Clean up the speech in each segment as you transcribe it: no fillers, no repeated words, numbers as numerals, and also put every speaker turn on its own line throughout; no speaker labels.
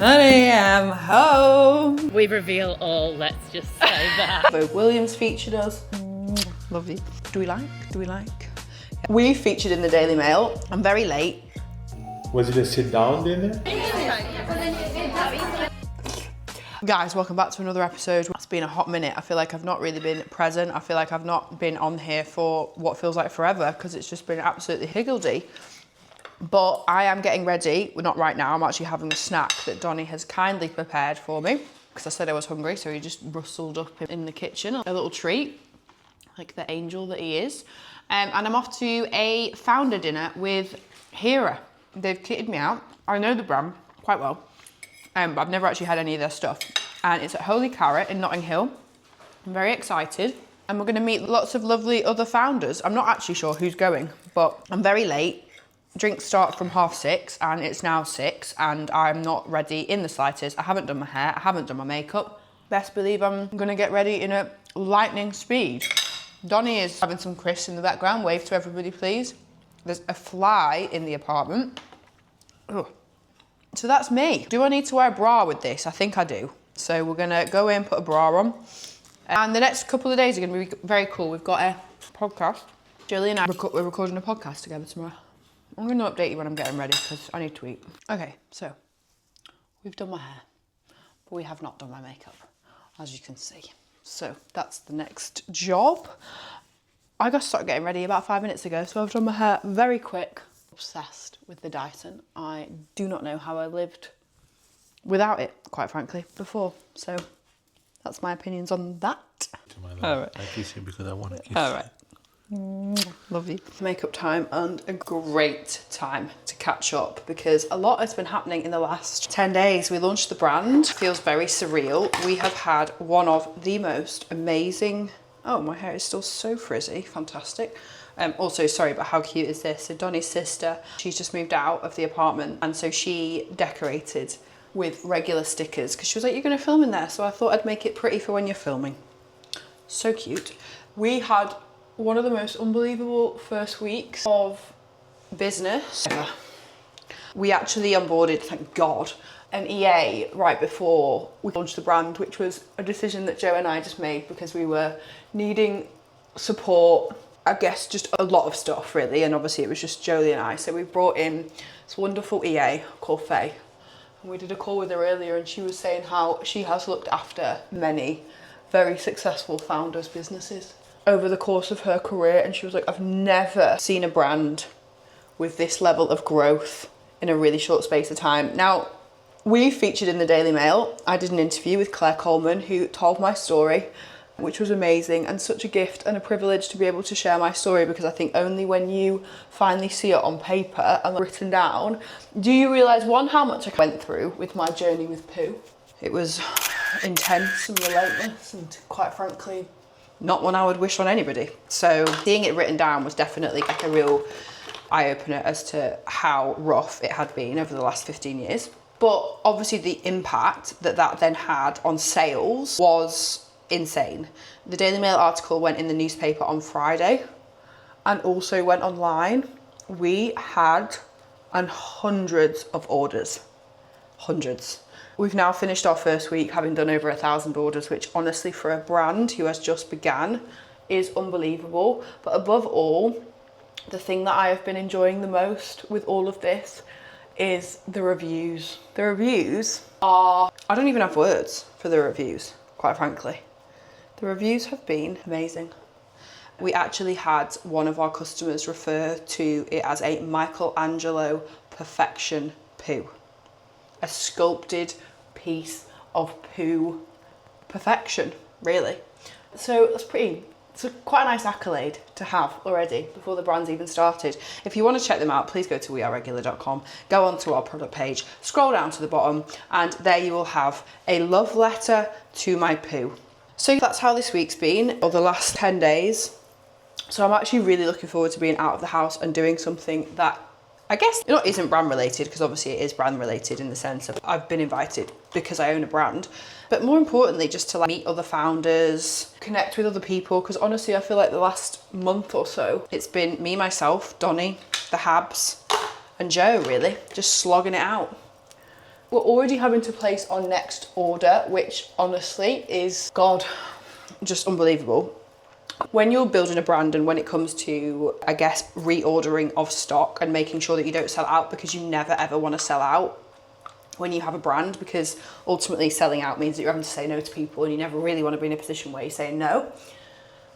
Honey, I'm home.
We reveal all, let's just say that.
Vogue Williams featured us. Love you. Do we like? We featured in the Daily Mail. I'm very late.
Was it a sit-down dinner?
Guys, welcome back to another episode. It's been a hot minute. I feel like I've not really been present. I feel like I've not been on here for what feels like forever because it's just been absolutely higgledy. But I am getting ready. Well, not right now. I'm actually having a snack that Donnie has kindly prepared for me because I said I was hungry, so he just rustled up in the kitchen. A little treat, like the angel that he is. And I'm off to a founder dinner with HERA. They've kitted me out. I know the brand quite well, but I've never actually had any of their stuff. And it's at Holy Carrot in Notting Hill. I'm very excited. And we're gonna meet lots of lovely other founders. I'm not actually sure who's going, but I'm very late. Drinks start from 6:30 and it's now 6 and I'm not ready in the slightest. I haven't done my hair, I haven't done my makeup. Best believe I'm gonna get ready in a lightning speed. Donnie is having some crisps in the background. Wave to everybody, please. There's a fly in the apartment. Ugh. So that's me. Do I need to wear a bra with this? I think I do. So we're gonna go in, put a bra on. And the next couple of days are gonna be very cool. We've got a podcast. Julie and I, we're recording a podcast together tomorrow. I'm going to update you when I'm getting ready because I need to eat. Okay, so we've done my hair, but we have not done my makeup, as you can see. So that's the next job. I got started getting ready about 5 minutes ago, so I've done my hair very quick. Obsessed with the Dyson. I do not know how I lived without it, quite frankly, before. So that's my opinions on that.
All right. I kiss you because I want to kiss you.
All right. Love you. Makeup time and a great time to catch up because a lot has been happening in the last 10 days. We launched the brand. Feels very surreal. We have had one of the most amazing... Oh, my hair is still so frizzy. Fantastic. Also, sorry, but how cute is this? So Donnie's sister, she's just moved out of the apartment and so she decorated with regular stickers because she was like, you're going to film in there. So I thought I'd make it pretty for when you're filming. So cute. We had one of the most unbelievable first weeks of business ever. We actually onboarded, thank God, an EA right before we launched the brand, which was a decision that Joe and I just made because we were needing support, I guess just a lot of stuff really, and obviously it was just Jolie and I. So we brought in this wonderful EA called Faye. And we did a call with her earlier and she was saying how she has looked after many very successful founders' businesses over the course of her career, and she was like, I've never seen a brand with this level of growth in a really short space of time. Now, we featured in the Daily Mail. I did an interview with Claire Coleman who told my story, which was amazing and such a gift and a privilege to be able to share my story because I think only when you finally see it on paper and written down do you realise, one, how much I went through with my journey with poo. It was intense and relentless and quite frankly not one I would wish on anybody. So seeing it written down was definitely like a real eye-opener as to how rough it had been over the last 15 years. But obviously the impact that that then had on sales was insane. The Daily Mail article went in the newspaper on Friday and also went online. We had hundreds of orders, hundreds. We've now finished our first week having done over 1,000 orders, which honestly for a brand who has just began is unbelievable. But above all, the thing that I have been enjoying the most with all of this is the reviews. The reviews are, I don't even have words for the reviews, quite frankly. The reviews have been amazing. We actually had one of our customers refer to it as a Michelangelo perfection poo. A sculpted piece of poo perfection, really. So that's it's quite a nice accolade to have already before the brand's even started. If you want to check them out, please go to weareregular.com, go onto our product page, scroll down to the bottom, and there you will have a love letter to my poo. So that's how this week's been, or the last 10 days. So I'm actually really looking forward to being out of the house and doing something that I guess it isn't brand related, because obviously it is brand related in the sense of I've been invited because I own a brand, but more importantly just to like meet other founders, connect with other people, because honestly I feel like the last month or so it's been me, myself, Donnie, the Habs and Joe really just slogging it out. we're already having to place our next order, which honestly is, God, just unbelievable. When you're building a brand and when it comes to, I guess, reordering of stock and making sure that you don't sell out, because you never ever want to sell out when you have a brand, because ultimately selling out means that you're having to say no to people and you never really want to be in a position where you're saying no.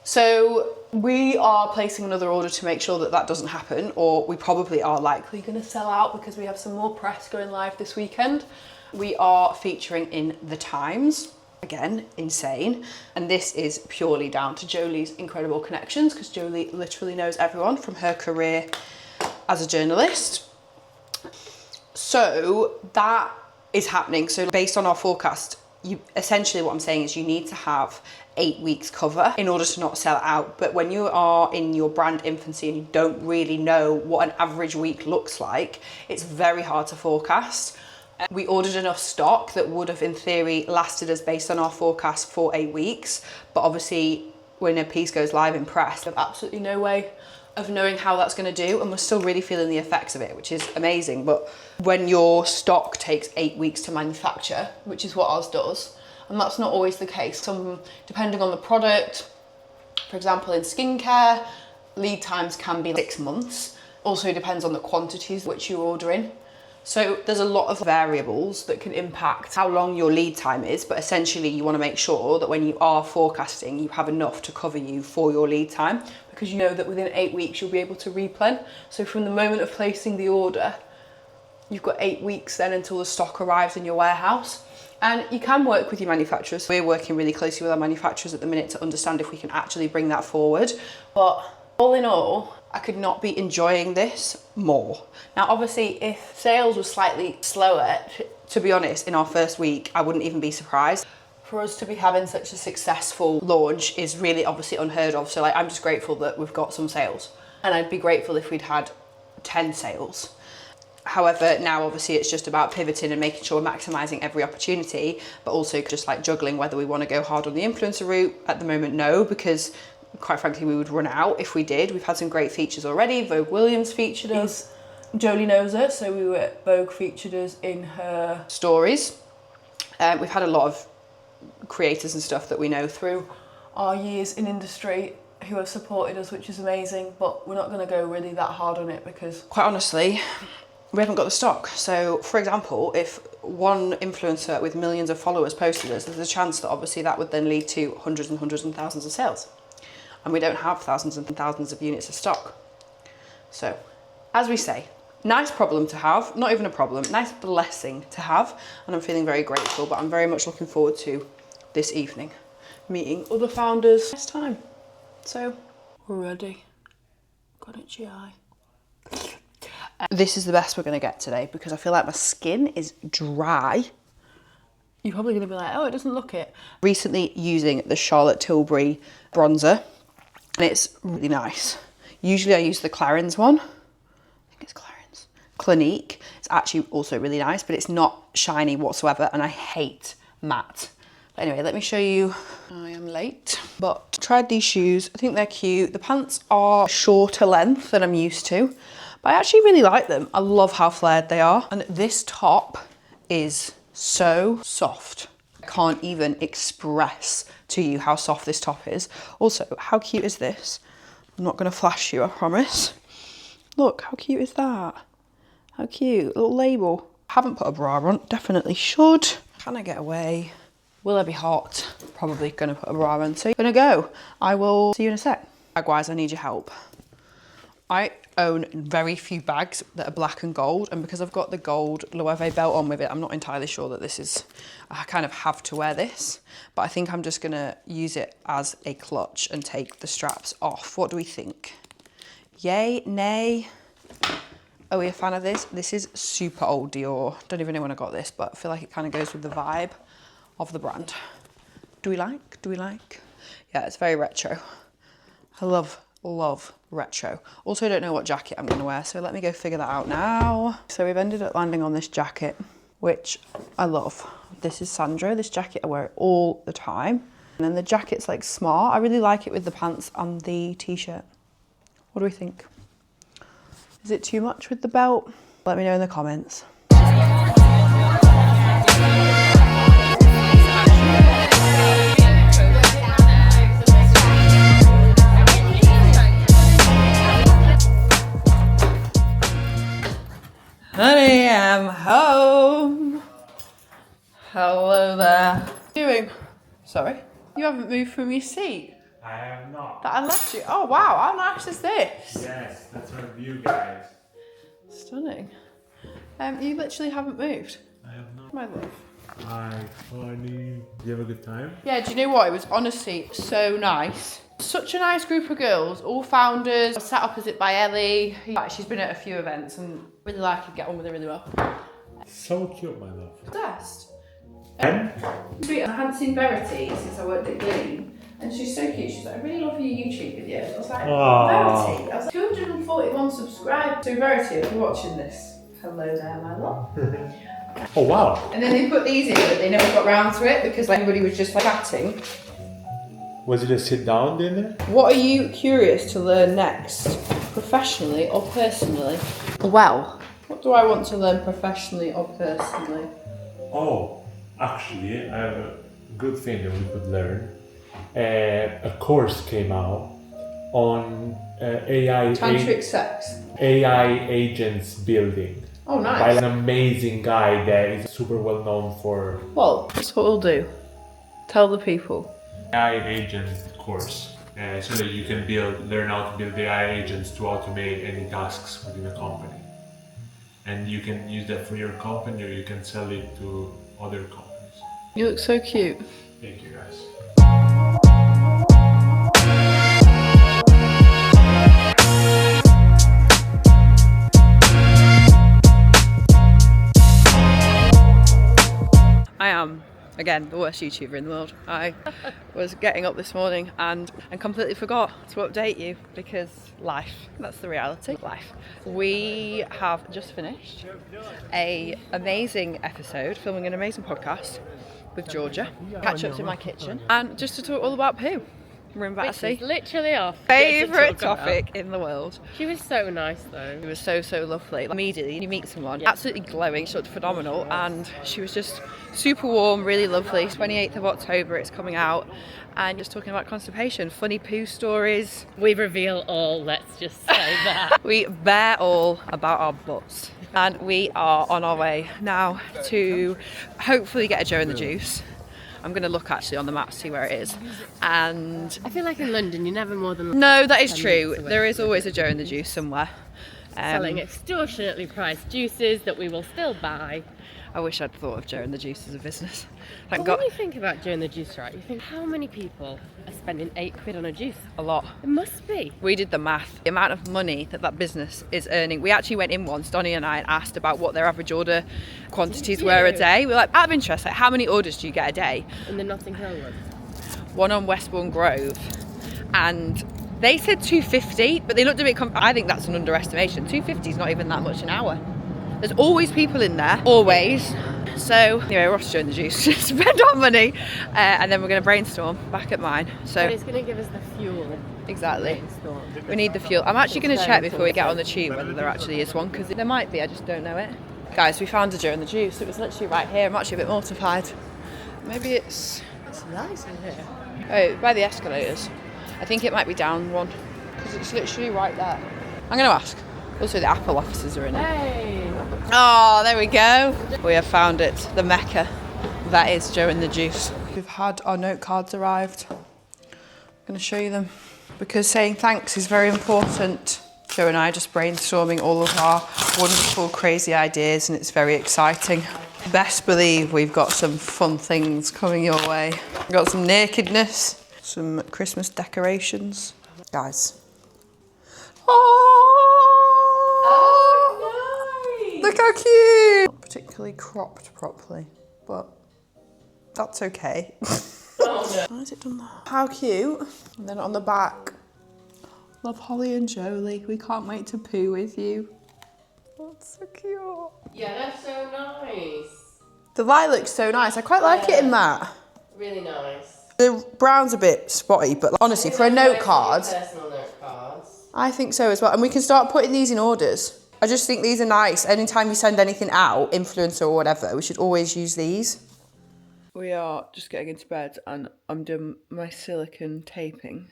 So we are placing another order to make sure that that doesn't happen, or we probably are likely going to sell out because we have some more press going live this weekend. We are featuring in the Times. Again, insane. And this is purely down to Jolie's incredible connections, because Jolie literally knows everyone from her career as a journalist. So that is happening. So based on our forecast, essentially what I'm saying is you need to have 8 weeks cover in order to not sell out. But when you are in your brand infancy and you don't really know what an average week looks like, it's very hard to forecast. We ordered enough stock that would have in theory lasted us based on our forecast for 8 weeks. But obviously when a piece goes live in press, there's absolutely no way of knowing how that's going to do, and we're still really feeling the effects of it, which is amazing. But when your stock takes 8 weeks to manufacture, which is what ours does, and that's not always the case. Some, depending on the product, for example in skincare, lead times can be 6 months. Also depends on the quantities which you're ordering. So there's a lot of variables that can impact how long your lead time is, but essentially you want to make sure that when you are forecasting, you have enough to cover you for your lead time, because you know that within 8 weeks you'll be able to replen. So from the moment of placing the order, you've got 8 weeks then until the stock arrives in your warehouse. And you can work with your manufacturers. We're working really closely with our manufacturers at the minute to understand if we can actually bring that forward. But all in all, I could not be enjoying this more. Now, obviously, if sales were slightly slower, to be honest, in our first week, I wouldn't even be surprised. For us to be having such a successful launch is really obviously unheard of. So like, I'm just grateful that we've got some sales, and I'd be grateful if we'd had 10 sales. However, now obviously it's just about pivoting and making sure we're maximising every opportunity, but also just like juggling whether we want to go hard on the influencer route. At the moment, no, because quite frankly, we would run out if we did. We've had some great features already. Vogue Williams featured us. Jolie knows her, so Vogue featured us in her stories. We've had a lot of creators and stuff that we know through our years in industry who have supported us, which is amazing, but we're not going to go really that hard on it because, quite honestly, we haven't got the stock. So, for example, if one influencer with millions of followers posted us, there's a chance that obviously that would then lead to hundreds and hundreds and thousands of sales. And we don't have thousands and thousands of units of stock. So, as we say, nice problem to have, not even a problem, nice blessing to have. And I'm feeling very grateful, but I'm very much looking forward to this evening, meeting other founders next time. So, we're ready. Got it, GI. This is the best we're gonna get today because I feel like my skin is dry. You're probably gonna be like, oh, it doesn't look it. Recently using the Charlotte Tilbury bronzer, and it's really nice. Usually I use the Clarins one. I think it's Clarins. Clinique. It's actually also really nice, but it's not shiny whatsoever, and I hate matte. But anyway, let me show you. I am late, but tried these shoes. I think they're cute. The pants are shorter length than I'm used to, but I actually really like them. I love how flared they are. And this top is so soft. I can't even express to you how soft this top is. Also, how cute is this? I'm not gonna flash you, I promise. Look, how cute is that? How cute, little label. Haven't put a bra on, definitely should. Can I get away? Will I be hot? Probably gonna put a bra on. So gonna go. I will see you in a sec. Bag-wise, I need your help. I own very few bags that are black and gold, and because I've got the gold Loewe belt on with it, I'm not entirely sure that this is, I kind of have to wear this, but I think I'm just gonna use it as a clutch and take the straps off. What do we think? Yay, nay? Are we a fan of this? This is super old Dior. Don't even know when I got this, but I feel like it kind of goes with the vibe of the brand. Do we like? Do we like? Yeah, it's very retro. I love retro. Also don't know what jacket I'm gonna wear, so let me go figure that out now. So we've ended up landing on this jacket, which I love. This is Sandro. This jacket, I wear it all the time. And then the jacket's like smart. I really like it with the pants and the t-shirt. What do we think? Is it too much with the belt? Let me know in the comments. Hello there. What are you doing? Sorry? You haven't moved from your seat?
I have not.
That I left you? Oh wow, how nice is this?
Yes, that's our view, guys.
Stunning. You literally haven't moved?
I have not.
My love.
Hi, honey. Do you have a good time?
Yeah, do you know what? It was honestly so nice. Such a nice group of girls, all founders. I was sat opposite by Ellie. She's been at a few events and really like her, get on with her really well.
So cute, my love.
Obsessed.
And?
Sweet, I hadn't seen Verity since I worked at Glean. And she's so cute. She's like, I really love your YouTube videos. I was like,
Aww.
Verity? I was like, 241 subscribed. So Verity, if you're watching this, hello there, my love.
Oh, wow.
And then they put these in, but they never got round to it because everybody was just like chatting.
Was it a sit-down dinner?
What are you curious to learn next, professionally or personally? Well, what do I want to learn professionally or personally?
Oh, actually, I have a good thing that we could learn. A course came out on AI
Tantric sex.
AI agents building.
Oh, nice.
By an amazing guy that is super well known for
Well, that's what we'll do. Tell the people.
AI agent course, so that you can learn how to build AI agents to automate any tasks within a company. And you can use that for your company, or you can sell it to other companies.
You look so cute.
Thank you, guys.
I am, again, the worst YouTuber in the world. I was getting up this morning and completely forgot to update you because life, that's the reality, life. We have just finished an amazing episode, filming an amazing podcast with Georgia. Catch ups in my kitchen and just to talk all about poo. We're in
Which is literally our
favourite topic in the world.
She was so nice though.
It was so lovely. Immediately you meet someone absolutely glowing, she looked phenomenal, and she was just super warm, really lovely. 28th of October it's coming out, and just talking about constipation, funny poo stories.
We reveal all, let's just say that.
We bear all about our butts, and we are on our way now to hopefully get a Joe in the Juice. I'm going to look actually on the map to see where it is. And
I feel like in London you're never more than
no, that is
10
true.
minutes away.
There is always a Joe in the Juice somewhere.
Selling extortionately priced juices that we will still buy.
I wish I'd thought of Joe and the Juice as a business.
But
Thank God.
when you think about Joe and the Juice, right, you think how many people are spending £8 on a juice?
A lot.
It must be.
We did the math. The amount of money that business is earning. We actually went in once, Donnie and I, and asked about what their average order quantities were a day. We're like, out of interest, like how many orders do you get a day?
In the Notting Hill one.
One on Westbourne Grove. And they said 250, but they looked a bit, I think that's an underestimation. 250 is not even that much an hour. There's always people in there, always. So anyway, we're off to Joe in the Juice, spend our money, and then we're going to brainstorm back at mine. So
But it's going to give us the fuel.
Exactly.
Brainstorm.
We need the fuel. I'm actually going to check before we get on the tube whether there actually is one, because there might be, I just don't know it. Guys, we found a Joe in the Juice. It was literally right here. I'm actually a bit mortified. Maybe it's
Nice in here.
oh, by the escalators. I think it might be down one, because it's literally right there. I'm going to ask. Also, the Apple offices are in it.
Hey!
Oh, there we go. We have found it, the Mecca. That is Joe in the Juice. We've had our note cards arrived. I'm going to show you them because saying thanks is very important. Joe and I are just brainstorming all of our wonderful, crazy ideas, and it's very exciting. Best believe we've got some fun things coming your way. We've got some nakedness, some Christmas decorations. Guys. Look how cute! Not particularly cropped properly, but that's okay.
Oh,
Why has it done that? How cute. And then on the back, love Holly and Jolie. We can't wait to poo with you. That's so cute.
Yeah, that's so nice.
The lilac's so nice. I quite like it in that.
Really nice.
The brown's a bit spotty, but honestly, for a note card,
Personal note cards.
I think so as well. And we can start putting these in orders. I just think these are nice. Anytime you send anything out, influencer or whatever, we should always use these. We are just getting into bed and I'm doing my silicone taping.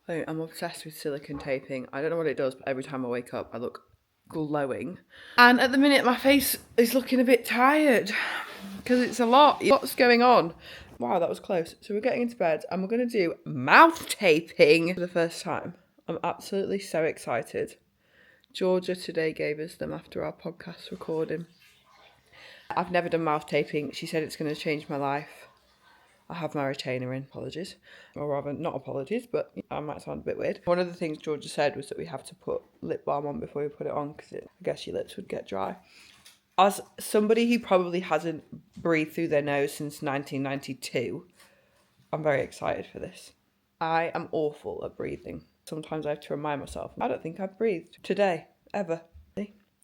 I'm obsessed with silicone taping. I don't know what it does, but every time I wake up, I look glowing. And at the minute, my face is looking a bit tired. because it's a lot. What's going on? Wow, that was close. So we're getting into bed and we're going to do mouth taping for the first time. I'm absolutely so excited. Georgia today gave us them after our podcast recording. I've never done mouth taping. She said it's going to change my life. I have my retainer in. Apologies. Or rather, not apologies, but I might sound a bit weird. One of the things Georgia said was that we have to put lip balm on before we put it on because I guess your lips would get dry. As somebody who probably hasn't breathed through their nose since 1992, I'm very excited for this. I am awful at breathing. Sometimes I have to remind myself, I don't think I've breathed today, ever.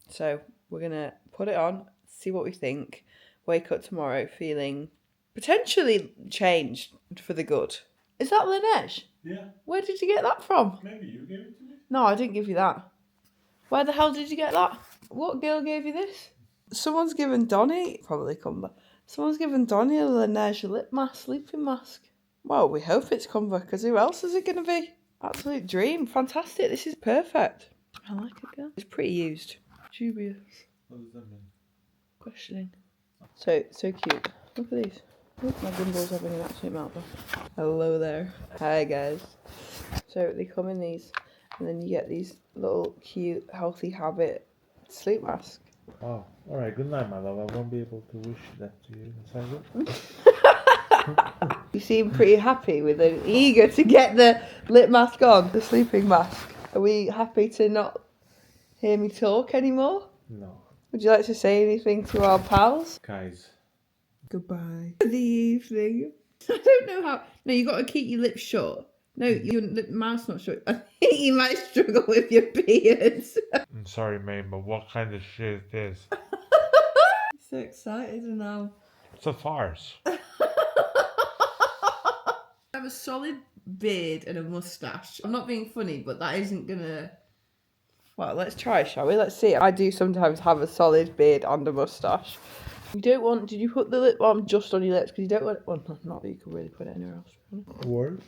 So we're going to put it on, see what we think, wake up tomorrow feeling potentially changed for the good. Is that Laneige?
Yeah.
Where did you get that from?
Maybe you gave it to me.
No, I didn't give you that. Where the hell did you get that? What girl gave you this? Someone's given Donnie, probably Cumber. Someone's given Donnie a Laneige lip mask, sleeping mask. Well, we hope it's Cumber, because who else is it going to be? Absolute dream. Fantastic. This is perfect. I like it, girl. It's pretty used. Dubious.
What does that mean?
Questioning. So cute. Look at these. Look, my gimbal's having an absolute meltdown. Hello there. Hi, guys. So they come in these, and then you get these little cute, healthy habit sleep masks.
Oh, all right. Good night, my love. I won't be able to wish that to you. Is that good?
You seem pretty happy with it, eager to get the lip mask on, the sleeping mask. Are we happy to not hear me talk anymore?
No.
Would you like to say anything to our pals?
Guys.
Goodbye. For the evening. I don't know how. No, you got to keep your lips shut. No, your mouth's not shut. I think you might struggle with your beard.
I'm sorry, mate, but what kind of shit is this?
I'm so excited now.
It's a farce.
I have a solid beard and a moustache. I'm not being funny, but that isn't gonna... Well, let's try, shall we? Let's see. I do sometimes have a solid beard and a moustache. You don't want... Did you put the lip balm just on your lips? Because you don't want... Well, not that you could really put it anywhere else.
Word?